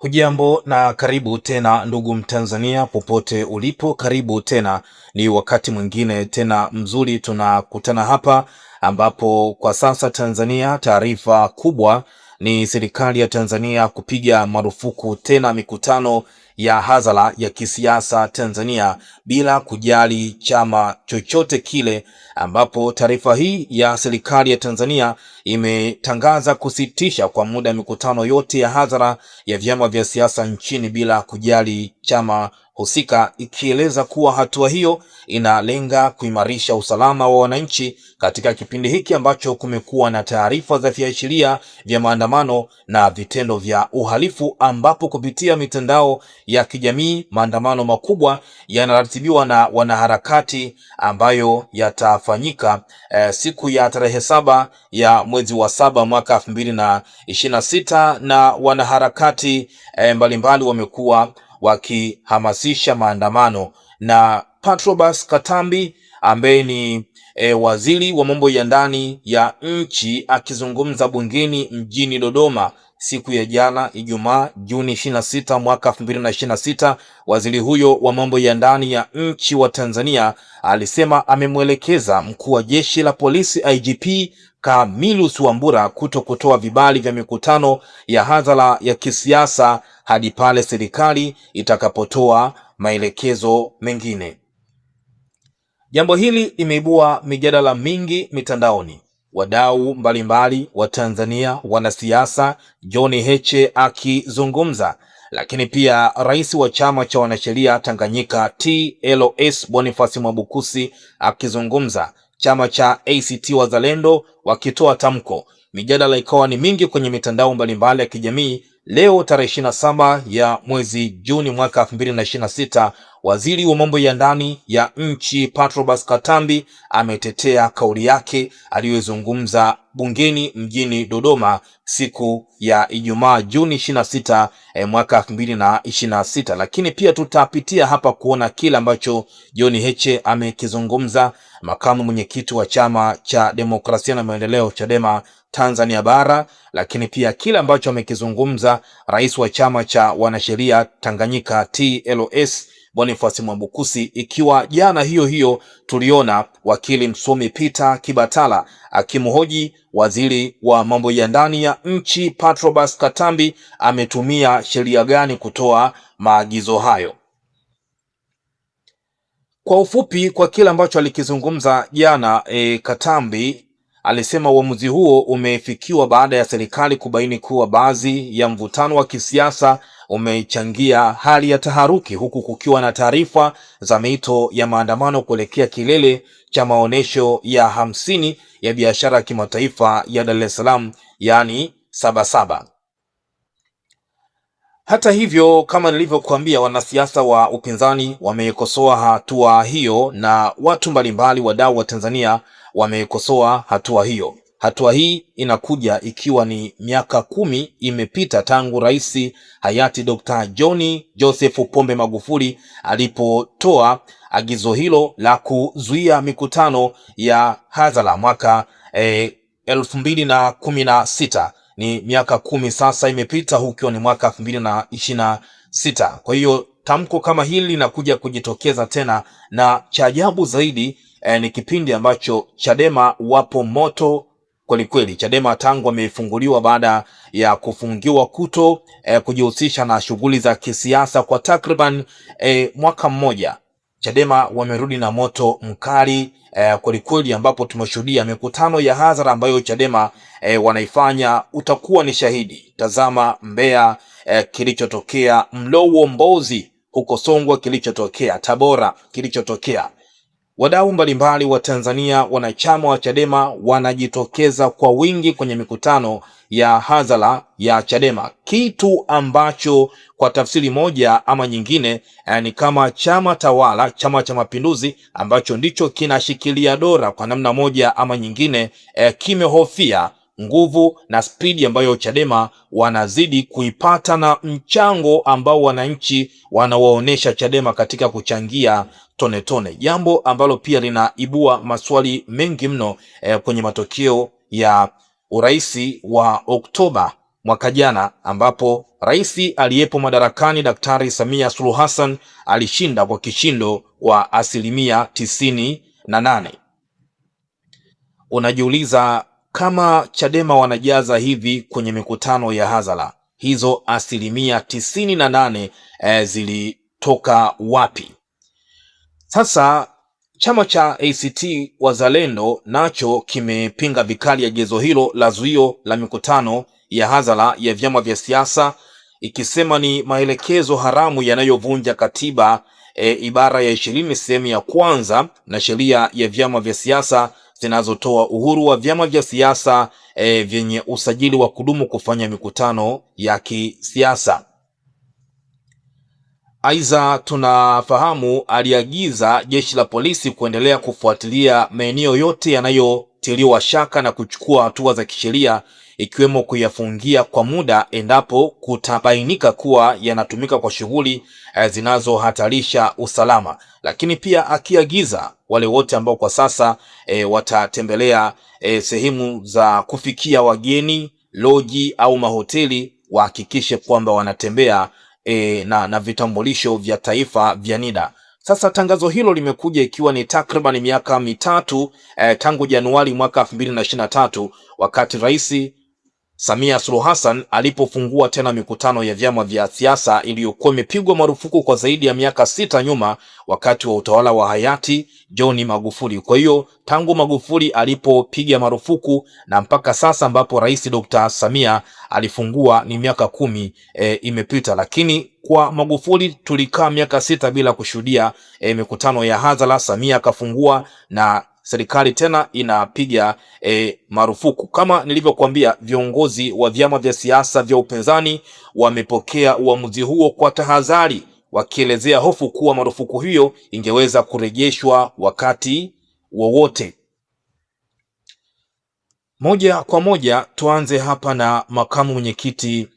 Hujambo na karibu tena ndugu Mtanzania popote ulipo, karibu tena. Ni wakati mwingine tena mzuri tunakutana hapa, ambapo kwa sasa Tanzania, taarifa kubwa ni serikali ya Tanzania kupiga marufuku tena mikutano ya hadhara ya kisiasa Tanzania bila kujali chama chochote kile, ambapo taarifa hii ya serikali ya Tanzania imetangaza kusitisha kwa muda mikutano yote ya hadhara ya vyama vya siasa nchini bila kujali chama husika, ikieleza kuwa hatua hiyo inalenga kuimarisha usalama wa wananchi katika kipindi hiki ambacho kumekuwa na taarifa za viashiria vya maandamano na vitendo vya uhalifu, ambapo kupitia mitandao ya kijamii maandamano makubwa yanaratibiwa na wanaharakati ambayo yatafanyika siku ya tarehe 7 ya mwezi wa 7 mwaka 2026, na wanaharakati mbalimbali wamekuwa wakihamasisha maandamano. Na Patrobas Katambi ambaye ni waziri wa mambo ya ndani ya nchi akizungumza bungeni mjini Dodoma siku ya jana Ijumaa Juni 26 mwaka 2026, waziri huyo wa mambo ya ndani ya nchi wa Tanzania alisema amemwelekeza mkuu wa jeshi la polisi IGP Camillus Wambura kutoa vibali vya mikutano ya hadhara ya kisiasa hadi pale serikali itakapotoa maelekezo mengine. Jambo hili limeibua mijadala mingi mitandaoni, wadau mbalimbali wa Tanzania, wanasiasa, John Heche akizungumza, lakini pia rais wa chama cha wanasheria Tanganyika TLS Boniface Mwabukusi akizungumza, chama cha ACT Wazalendo wakitoa tamko. Mijadala ikawa ni mingi kwenye mitandao mbalimbali ya kijamii. Leo tarehe 27 ya mwezi Juni mwaka 2026, waziri wa mambo ya ndani ya nchi Patrobas Katambi ametetea kauli yake aliyozungumza bungeni mjini Dodoma siku ya Ijumaa Juni 26 mwaka 2026. Lakini pia tutapitia hapa kuona kile ambacho John Heche amekizungumza, makamu mwenyekiti wa chama cha demokrasia na maendeleo Chadema Tanzania bara, lakini pia kile ambacho amekizungumza rais wa chama cha wanasheria Tanganyika TLS Boniface Mwabukusi, ikiwa jana hiyo tuliona wakili msomi Peter Kibatala akimhoji waziri wa mambo ya ndani ya nchi Patrobas Katambi ametumia sheria gani kutoa maagizo hayo. Kwa ufupi, kwa kile ambacho alikizungumza jana, Katambi alisema uamuzi huo umefikiwa baada ya serikali kubaini kuwa baadhi ya mvutano wa kisiasa umechangia hali ya taharuki, huku kukiwa na taarifa za mito ya maandamano kuelekea kilele cha maonesho ya 50 ya biashara ya kimataifa ya Dar es Salaam, yani Sabasaba. Hata hivyo, kama nilivyokuambia, wanasiasa wa upinzani wamekosoa hatua hiyo na watu mbalimbali, wadau wa Tanzania wamekosoa hatua hiyo. Hatua hii inakuja ikiwa ni miaka 10 imepita tangu rais hayati Dr. John Joseph Pombe Magufuli alipotoa agizo hilo la kuzuia mikutano ya hadhara mwaka 2016. Ni miaka 10 sasa imepita, huko ni mwaka 2026. Kwa hiyo tamko kama hili linakuja kujitokeza tena, na cha ajabu zaidi ni kipindi ambacho Chadema wapo moto kwelikweli. Chadema tangu wamefunguliwa baada ya kufungiwa kujihusisha na shughuli za kisiasa kwa takriban mwaka mmoja, Chadema wamerudi na moto mkali kwelikweli, ambapo tumeshuhudia mikutano ya hadhara ambayo Chadema wanaifanya. Utakuwa ni shahidi. Tazama Mbeya kilichotokea, Mlowo Mbozi huko Songwe kilichotokea, Tabora kilichotokea. Wadau mbalimbali wa Tanzania, wanachama wa Chadema wanajitokeza kwa wingi kwenye mikutano ya hadhara ya Chadema, kitu ambacho kwa tafsiri moja ama nyingine ni kama chama tawala, Chama cha Mapinduzi, ambacho ndicho kinashikilia dola kwa namna moja ama nyingine, kimehofia nguvu na spidi ambayo Chadema wanazidi kuipata na mchango ambao wananchi wanawaonesha Chadema katika kuchangia tone, jambo ambalo pia linaibua maswali mengi mno kwenye matokeo ya uraisi wa Oktoba mwaka jana, ambapo rais aliyepo madarakani Daktari Samia Suluhu Hassan alishinda kwa kishindo wa 98%. Unajiuliza, kama Chadema wanajaza hivi kwenye mikutano ya hadhara, hizo 98% zilitoka wapi? Sasa chama cha ACT Wazalendo nacho kimepinga vikali agizo hilo la zuio la mikutano ya hadhara ya vyama vya siasa, ikisema ni maelekezo haramu yanayovunja katiba ibara ya 20 sehemu ya kwanza na sheria ya vyama vya siasa zinazotoa uhuru wa vyama vya siasa vyenye usajili wa kudumu kufanya mikutano ya kisiasa. Aidha, tunafahamu aliagiza jeshi la polisi kuendelea kufuatilia maeneo yote yanayotiliwa shaka na kuchukua hatua za kisheria, ikiwemo kuyafungia kwa muda endapo kutabainika kuwa yanatumika kwa shughuli zinazohatarisha usalama, lakini pia akiagiza wale wote ambao kwa sasa watatembelea sehemu za kufikia wageni, loji au mahoteli, wahakikishe kwamba wanatembea na vitambulisho vya taifa vya NIDA. Sasa tangazo hilo limekuja ikiwa ni takriban miaka mitatu tangu Januari mwaka 2023 wakati Rais Samia Suluhu Hassan alipofungua tena mikutano ya vyama vya siasa iliyokuwa imepigwa marufuku kwa zaidi ya miaka 6 nyuma wakati wa utawala wa hayati John Magufuli. Kwa hiyo tangu Magufuli alipopiga marufuku na mpaka sasa ambapo Rais Dr. Samia alifungua ni miaka 10 imepita, lakini kwa Magufuli tulikaa miaka 6 bila kushuhudia mikutano ya hadhara. Samia akafungua na serikali tena inapiga marufuku. Kama nilivyokuambia, viongozi wa vyama vya siasa vya upinzani wamepokea uamuzi huo kwa tahadhari, wakielezea hofu kuwa marufuku hiyo ingeweza kurejeshwa wakati wowote. Moja kwa moja tuanze hapa na makamu mwenyekiti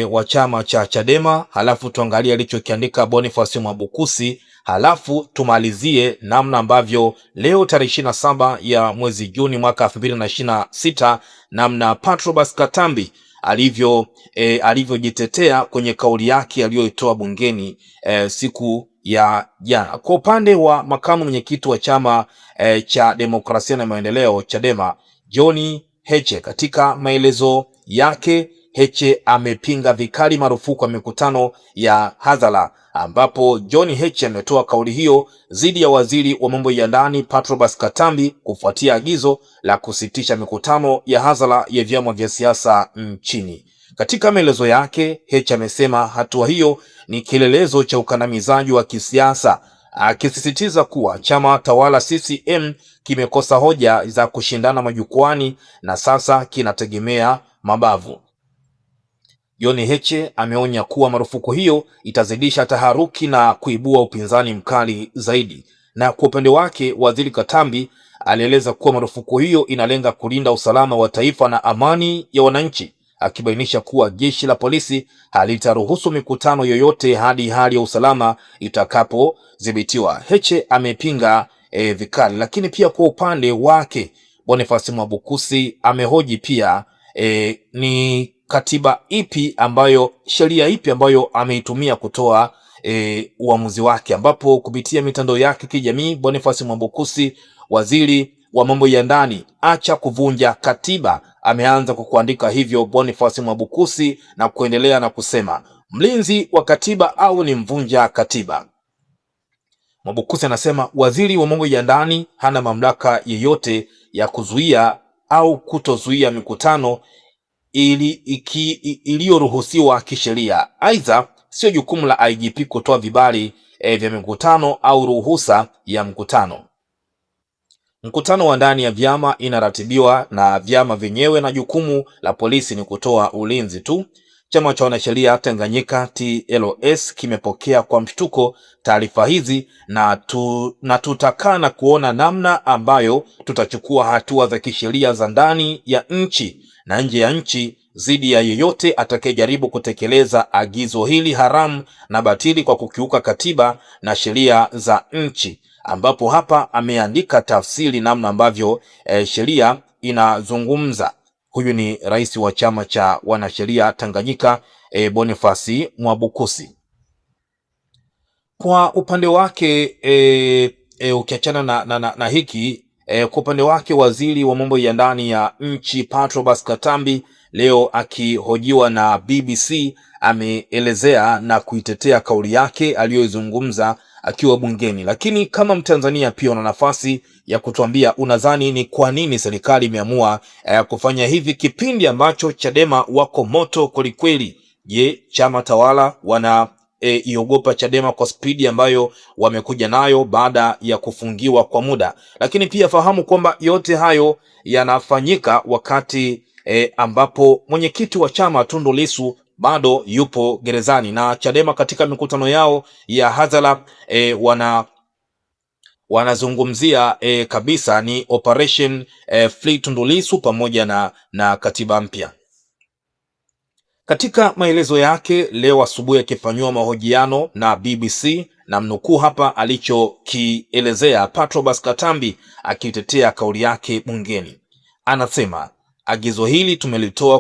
wa chama cha Chadema, halafu tuangalie alichokiandika Boniface Mwabukusi, halafu tumalizie namna ambavyo leo tarehe 27 ya mwezi Juni mwaka 2026 namna Patrobas Katambi alivyojitetea kwenye kauli yake aliyoitoa bungeni siku ya jana. Kwa upande wa makamu mwenyekiti wa chama cha Demokrasia na Maendeleo Chadema, John Heche, katika maelezo yake Heche amepinga vikali marufuku ya mikutano ya hadhara, ambapo John Heche ametoa kauli hiyo dhidi ya waziri wa mambo ya ndani Patrobas Katambi kufuatia agizo la kusitisha mikutano ya hadhara ya vyama vya siasa nchini. Katika maelezo yake, Heche amesema hatua hiyo ni kielelezo cha ukandamizaji wa kisiasa, akisisitiza kuwa chama tawala CCM kimekosa hoja za kushindana majukwani na sasa kinategemea mabavu. John Heche ameonya kuwa marufuku hiyo itazidisha taharuki na kuibua upinzani mkali zaidi. Na kwa upande wake, waziri Katambi alieleza kuwa marufuku hiyo inalenga kulinda usalama wa taifa na amani ya wananchi, akibainisha kuwa jeshi la polisi halitaruhusu mikutano yoyote hadi hali ya usalama itakapodhibitiwa. Heche amepinga vikali, lakini pia kwa upande wake Boniface Mwabukusi amehoji pia ni katiba ipi ambayo, sheria ipi ambayo ameitumia kutoa uamuzi wake, ambapo kupitia mitandao yake kijamii Boniface Mwabukusi, waziri wa mambo ya ndani, acha kuvunja katiba, ameanza kwa kuandika hivyo Boniface Mwabukusi na kuendelea na kusema mlinzi wa katiba au ni mvunja katiba. Mwabukusi anasema waziri wa mambo ya ndani hana mamlaka yeyote ya kuzuia au kutozuia mikutano iliyoruhusiwa kisheria. Aidha, sio jukumu la IGP kutoa vibali vya mikutano au ruhusa ya mkutano. Mkutano wa ndani ya vyama inaratibiwa na vyama vyenyewe na jukumu la polisi ni kutoa ulinzi tu. Chama cha wanasheria Tanganyika TLS kimepokea kwa mshtuko taarifa hizi na tutakaa na kuona namna ambayo tutachukua hatua za kisheria za ndani ya nchi na nje ya nchi dhidi ya yeyote atakayejaribu kutekeleza agizo hili haramu na batili kwa kukiuka katiba na sheria za nchi, ambapo hapa ameandika tafsiri namna ambavyo sheria inazungumza. Huyu ni rais wa chama cha wanasheria Tanganyika, Boniface Mwabukusi. Kwa upande wake ukiachana na hiki kwa upande wake waziri wa mambo ya ndani ya nchi Patrobas Katambi leo akihojiwa na BBC ameelezea na kuitetea kauli yake aliyoizungumza akiwa bungeni. Lakini kama Mtanzania pia una nafasi ya kutuambia unadhani ni kwa nini serikali imeamua kufanya hivi kipindi ambacho Chadema wako moto kwelikweli. Je, chama tawala wana iogopa Chadema kwa spidi ambayo wamekuja nayo baada ya kufungiwa kwa muda? Lakini pia fahamu kwamba yote hayo yanafanyika wakati ambapo mwenyekiti wa chama Tundu Lissu bado yupo gerezani, na Chadema katika mikutano yao ya hadhara wanazungumzia kabisa ni Operation Free Tundu Lissu pamoja na katiba mpya. Katika maelezo yake leo asubuhi akifanywa mahojiano na BBC, na mnukuu hapa alichokielezea Patrobas Katambi akitetea kauli yake bungeni. Anasema, agizo hili tumelitoa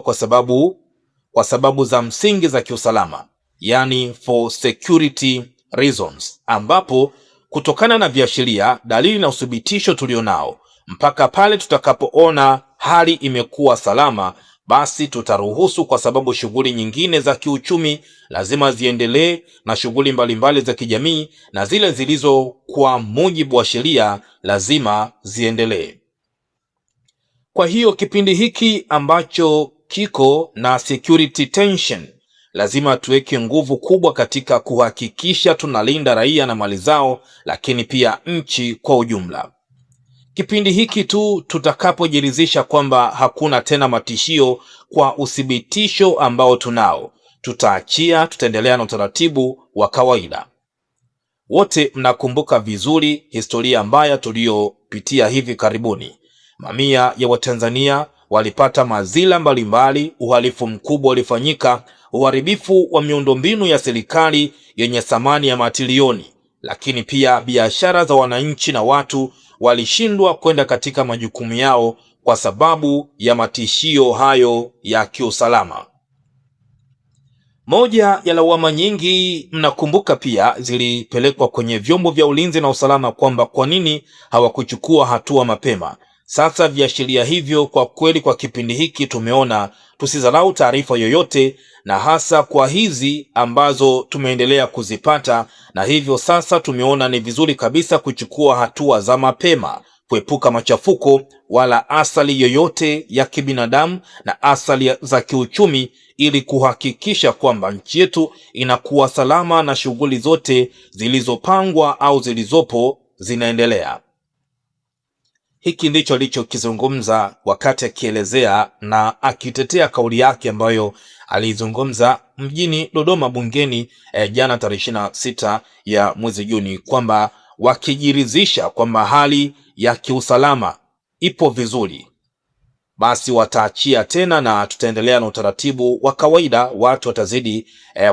kwa sababu za msingi za kiusalama, yani for security reasons, ambapo kutokana na viashiria, dalili na uthibitisho tulionao, mpaka pale tutakapoona hali imekuwa salama, basi tutaruhusu, kwa sababu shughuli nyingine za kiuchumi lazima ziendelee na shughuli mbalimbali za kijamii na zile zilizo kwa mujibu wa sheria lazima ziendelee. Kwa hiyo kipindi hiki ambacho kiko na security tension, lazima tuweke nguvu kubwa katika kuhakikisha tunalinda raia na mali zao, lakini pia nchi kwa ujumla. Kipindi hiki tu tutakapojiridhisha kwamba hakuna tena matishio kwa uthibitisho ambao tunao, tutaendelea na utaratibu wa kawaida. Wote mnakumbuka vizuri historia mbaya tuliyopitia hivi karibuni. Mamia ya Watanzania walipata madhila mbalimbali, uhalifu mkubwa ulifanyika, uharibifu wa miundombinu ya serikali yenye thamani ya matilioni, lakini pia biashara za wananchi na watu walishindwa kwenda katika majukumu yao kwa sababu ya matishio hayo ya kiusalama. Moja ya lawama nyingi mnakumbuka pia zilipelekwa kwenye vyombo vya ulinzi na usalama kwamba kwa nini hawakuchukua hatua mapema. Sasa viashiria hivyo kwa kweli kwa kipindi hiki tumeona tusidharau taarifa yoyote, na hasa kwa hizi ambazo tumeendelea kuzipata, na hivyo sasa tumeona ni vizuri kabisa kuchukua hatua za mapema kuepuka machafuko wala athari yoyote ya kibinadamu na athari za kiuchumi, ili kuhakikisha kwamba nchi yetu inakuwa salama na shughuli zote zilizopangwa au zilizopo zinaendelea. Hiki ndicho alichokizungumza wakati akielezea na akitetea kauli yake ambayo alizungumza mjini Dodoma bungeni jana tarehe 26 ya mwezi Juni, kwamba wakijiridhisha kwamba hali ya kiusalama ipo vizuri, basi wataachia tena na tutaendelea na utaratibu wa kawaida, watu watazidi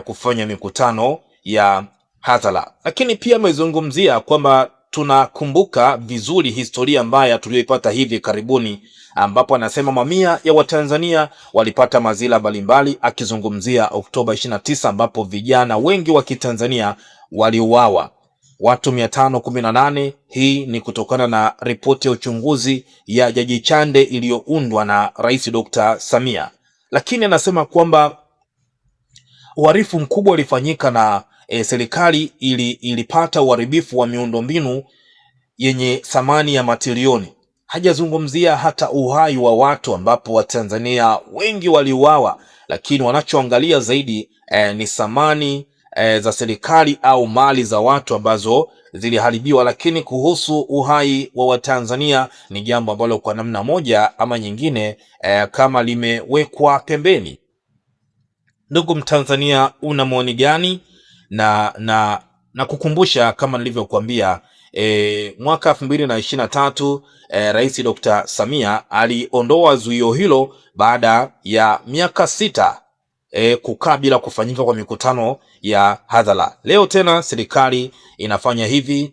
kufanya mikutano ya hadhara. Lakini pia amezungumzia kwamba tunakumbuka vizuri historia mbaya tuliyoipata hivi karibuni, ambapo anasema mamia ya Watanzania walipata madhila mbalimbali, akizungumzia Oktoba 29 ambapo vijana wengi wa Kitanzania waliuawa, watu 518. Hii ni kutokana na ripoti ya uchunguzi ya Jaji Chande iliyoundwa na Rais Dr. Samia. Lakini anasema kwamba uhalifu mkubwa ulifanyika na serikali ilipata uharibifu wa miundombinu yenye thamani ya matilioni. Hajazungumzia hata uhai wa watu ambapo Watanzania wengi waliuawa, lakini wanachoangalia zaidi ni thamani za serikali au mali za watu ambazo ziliharibiwa. Lakini kuhusu uhai wa Watanzania ni jambo ambalo kwa namna moja ama nyingine kama limewekwa pembeni. Ndugu Mtanzania, una maoni gani? Na kukumbusha kama nilivyokuambia mwaka 2023 Rais Dr. Samia aliondoa zuio hilo baada ya miaka 6 kukaa bila kufanyika kwa mikutano ya hadhara. Leo tena serikali inafanya hivi.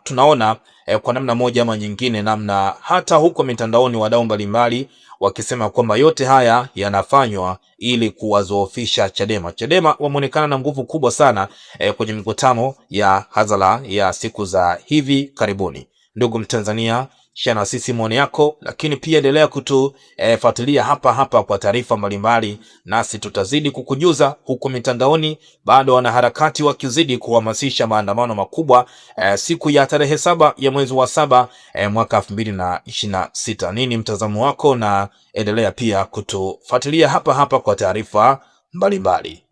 Tunaona kwa namna moja ama nyingine, namna hata huko mitandaoni wadau mbalimbali wakisema kwamba yote haya yanafanywa ili kuwazoofisha Chadema. Chadema wameonekana na nguvu kubwa sana kwenye mikutano ya hadhara ya siku za hivi karibuni. Ndugu Mtanzania, share na sisi maoni yako, lakini pia endelea kutufuatilia hapa kwa taarifa mbalimbali, nasi tutazidi kukujuza huko mitandaoni. Bado wanaharakati wakizidi kuhamasisha maandamano makubwa siku ya tarehe 7 ya mwezi wa 7 mwaka 2026. Nini mtazamo wako? Na endelea pia kutufuatilia hapa kwa taarifa mbalimbali.